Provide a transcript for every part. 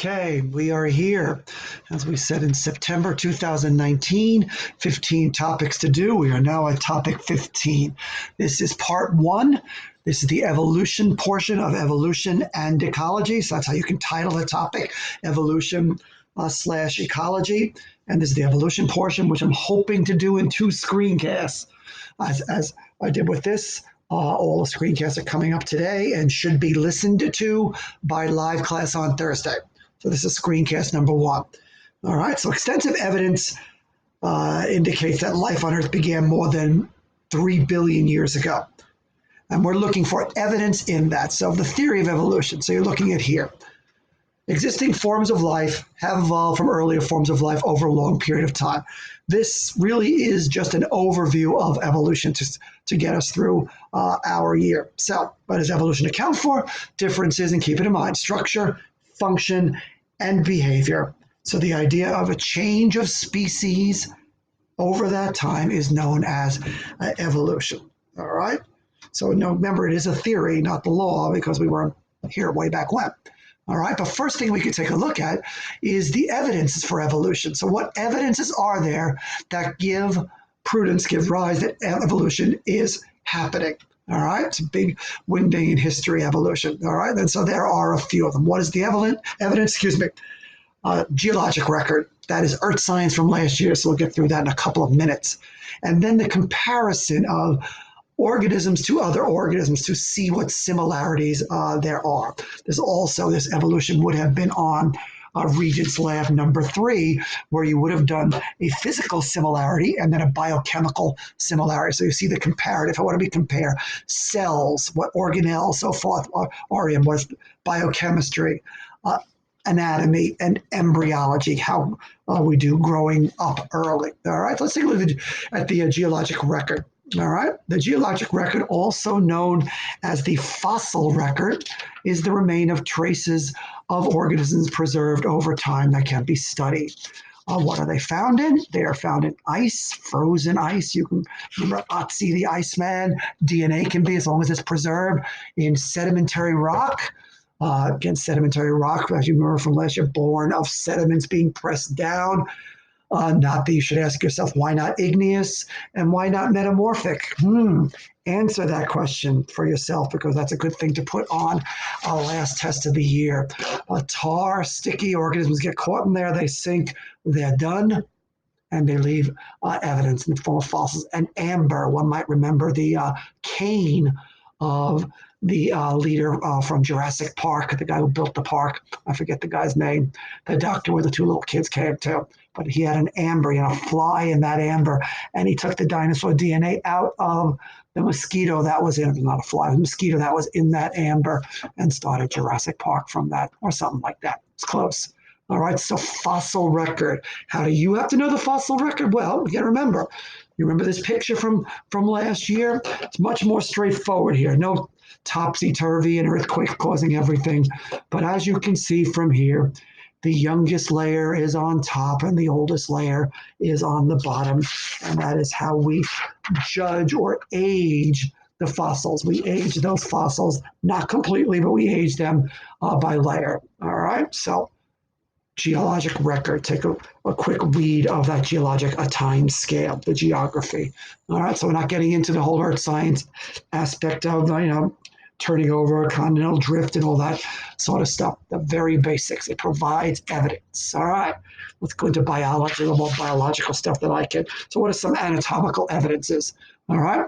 Okay, we are here. As we said in September 2019, 15 topics to do. We are now at topic 15. This is part one. This is the evolution portion of evolution and ecology. So that's how you can title the topic, evolution slash ecology. And this is the evolution portion, which I'm hoping to do in two screencasts. As I did with this, all the screencasts are coming up today and should be listened to by live class on Thursday. So this is screencast number one. All right, so extensive evidence indicates that life on Earth began more than 3 billion years ago. And we're looking for evidence in that. So the theory of evolution, so you're looking at here. Existing forms of life have evolved from earlier forms of life over a long period of time. This really is just an overview of evolution to get us through our year. So what does evolution account for? Differences, and keep it in mind, structure, function, and behavior. So the idea of a change of species over that time is known as evolution. All right? So remember, it is a theory, not the law, because we weren't here way back when. All right, but first thing we could take a look at is the evidences for evolution. So what evidences are there that give rise that evolution is happening? All right, it's a big winding in history, evolution. All right, and so there are a few of them. What is the evidence? Geologic record. That is earth science from last year, so we'll get through that in a couple of minutes. And then the comparison of organisms to other organisms to see what similarities there are. This evolution would have been on Regents Lab number 3, where you would have done a physical similarity and then a biochemical similarity. So you see the comparative. What do we compare? Cells, what organelles, so forth, are in, what is biochemistry, anatomy, and embryology, how we do growing up early. All right, let's take a look at the geologic record. All right. The geologic record, also known as the fossil record, is the remain of traces of organisms preserved over time that can be studied. What are they found in? They are found in ice, frozen ice. You can remember Otzi the Iceman. DNA can be, as long as it's preserved, in sedimentary rock. Again, sedimentary rock, as you remember from last year, born of sediments being pressed down. Not that you should ask yourself, why not igneous and why not metamorphic? Answer that question for yourself, because that's a good thing to put on our last test of the year. Tar, sticky organisms get caught in there, they sink, they're done, and they leave evidence in the form of fossils. And amber, one might remember the cane of the leader from Jurassic Park, the guy who built the park. I forget the guy's name. The doctor where the two little kids came to. But he had an amber, a fly in that amber, and he took the dinosaur DNA out of the mosquito that was in it. Not a fly, the mosquito that was in that amber, and started Jurassic Park from that, or something like that. It's close. All right, so fossil record. How do you have to know the fossil record? Well, you got to remember. You remember this picture from last year? It's much more straightforward here. No topsy-turvy and earthquake causing everything. But as you can see from here, the youngest layer is on top and the oldest layer is on the bottom. And that is how we judge or age the fossils. We age those fossils, not completely, but we age them by layer. All right, so geologic record. Take a quick read of that geologic time scale, the geography. All right, so we're not getting into the whole earth science aspect of, turning over continental drift and all that sort of stuff. The very basics. It provides evidence. All right, let's go into biology, a little more biological stuff that I can. So what are some anatomical evidences? All right,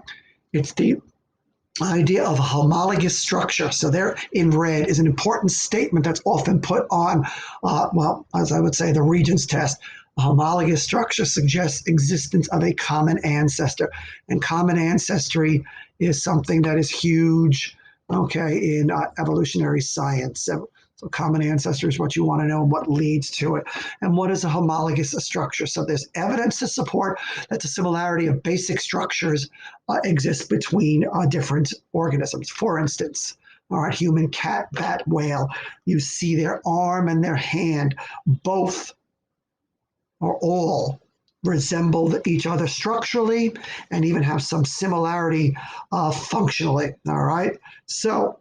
it's the idea of a homologous structure. So there in red is an important statement that's often put on, as I would say, the Regents test. A homologous structure suggests existence of a common ancestor. And common ancestry is something that is huge, in evolutionary science. So common ancestor is what you want to know and what leads to it. And what is a homologous structure? So there's evidence to support that the similarity of basic structures exists between different organisms. For instance, all right, human, cat, bat, whale, you see their arm and their hand, both or all resemble each other structurally and even have some similarity functionally. All right, so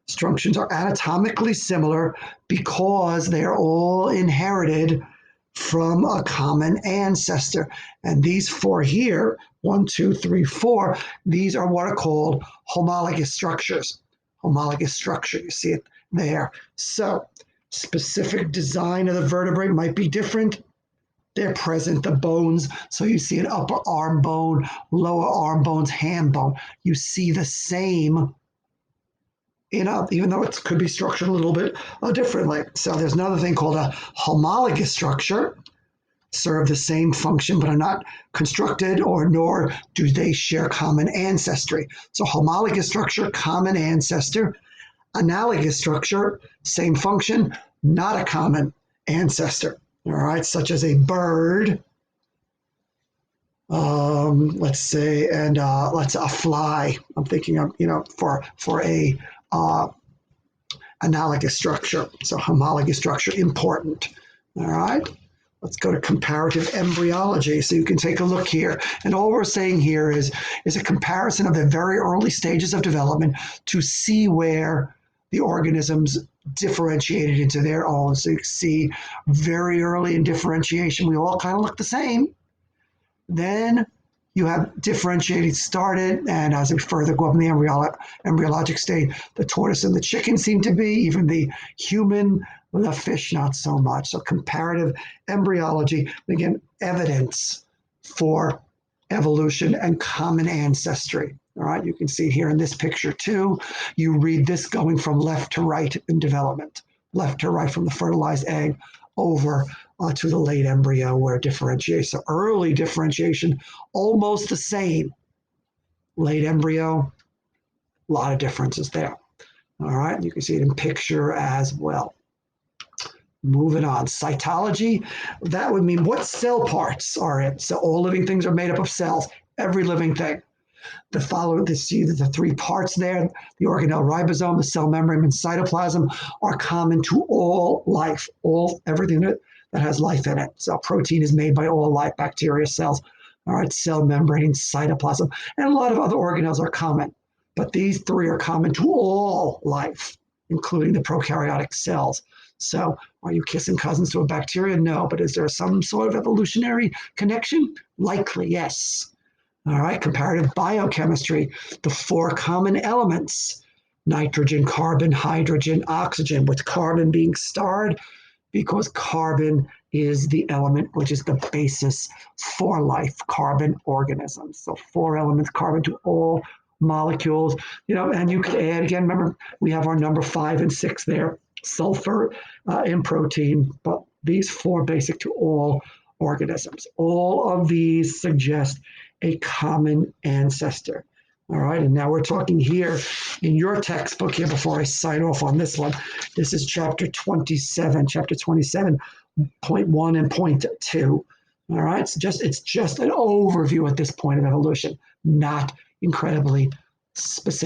Structures are anatomically similar because they are all inherited from a common ancestor. And these four here, 1, 2, 3, 4, these are what are called homologous structures. Homologous structure, you see it there. So specific design of the vertebrae might be different. They're present, the bones. So you see an upper arm bone, lower arm bones, hand bone. You see the same, even though it could be structured a little bit differently. So there's another thing called a homologous structure, serve the same function but are not constructed, or nor do they share common ancestry. So homologous structure, common ancestor. Analogous structure, same function, not a common ancestor. All right, such as a bird, let's say, and let's a fly. I'm thinking of for a analogous structure. So homologous structure important. All right. Let's go to comparative embryology so you can take a look here. And all we're saying here is a comparison of the very early stages of development to see where the organisms differentiated into their own. So you can see very early in differentiation, we all kind of look the same. Then you have differentiating started, and as we further go up in the embryologic state, the tortoise and the chicken seem to be, even the human, the fish, not so much. So comparative embryology, again, evidence for evolution and common ancestry. All right, you can see here in this picture too, you read this going from left to right in development, left to right from the fertilized egg over to the late embryo where differentiation, so early differentiation, almost the same. Late embryo, a lot of differences there. All right, you can see it in picture as well. Moving on, cytology, that would mean what cell parts are in. So all living things are made up of cells, every living thing. See the three parts there, the organelle ribosome, the cell membrane, and cytoplasm are common to all life, everything that has life in it. So protein is made by all life, bacteria, cells, all right, cell membrane, cytoplasm, and a lot of other organelles are common. But these three are common to all life, including the prokaryotic cells. So are you kissing cousins to a bacteria? No, but is there some sort of evolutionary connection? Likely, yes. All right, comparative biochemistry, the four common elements, nitrogen, carbon, hydrogen, oxygen, with carbon being starred because carbon is the element which is the basis for life, carbon organisms. So 4 elements, carbon to all molecules, and you could add, again, remember, we have our number 5 and 6 there, sulfur in protein, but these 4 basic to all organisms. All of these suggest a common ancestor. All right, and now we're talking here in your textbook here before I sign off on this one. This is chapter 27, chapter 27.1 and point 2. All right, it's just an overview at this point of evolution, not incredibly specific.